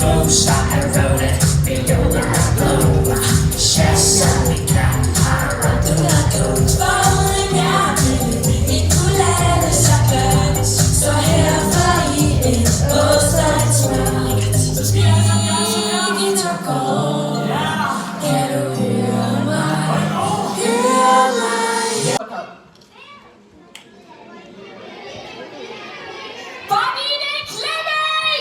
close, I wrote it. You're gonna blow. Chest on me, got I run through the coast. Falling out, it could let us happen. So here for eating, both sides round. So scared of your guitar cold. Get away on my, hear my. Bobby, det Clemmy!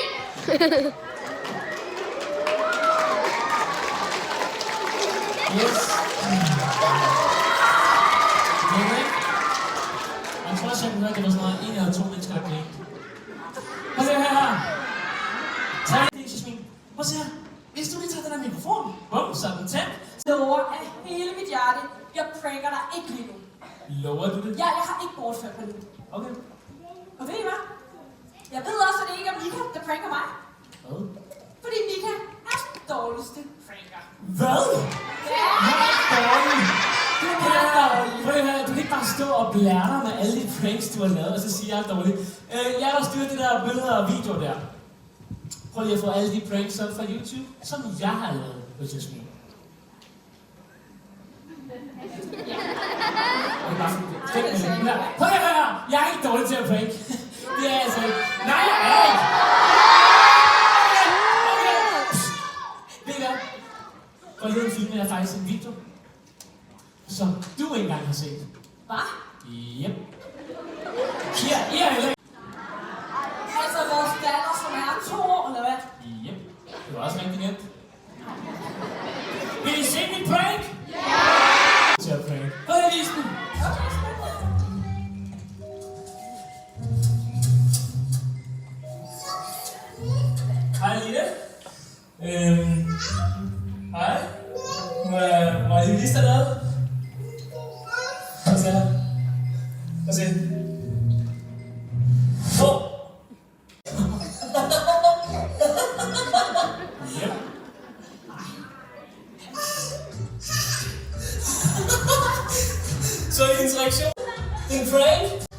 Yes. Jeg tror også, jeg kunne høre, det var sådan noget 1 eller 2 mennesker, der grinte. Prøv at se her. Tag det, Jasmin. Prøv at se her. Hvis du lige tager den her mikrofon. Bum, så er den tændt. Lover af hele mit hjerte, jeg pranker dig ikke lige nu. Lover du det? Ja, jeg har ikke bortført mig nu. Okay. Og ved I hvad? Jeg ved også, at det ikke er Mika, der pranker mig. Hvad? Fordi Mika er den dårligste pranker. Hvad? Ja! Jeg er dårlig. Prøv at høre, du kan ikke bare stå og blære dig med alle de pranks, du har lavet, og så sige, at jeg er dårlig. Jeg har styrt det der billeder og videoer der. Prøv lige at få alle de pranks op fra YouTube, som jeg har lavet på Jasmin. Prøv at høre, jeg er ikke dårlig til at prank. Det er altså ikke. Nej, jeg er ikke. Ved I hvad? Prøv lige at filme, jeg faktisk en video, som du ikke engang har set. Hvad? Yep. Her, eller? Altså vores datter, som er 2 år, eller hvad? Yep. Det var også rigtig nemt. Vil I se min prank? Ja! Til at prank. Prøv at vise den. Hej Lille. Hej. Må jeg lige vise dig noget? Prøv at se her. Prøv at se. Yep. Så hendes reaktion. En prank.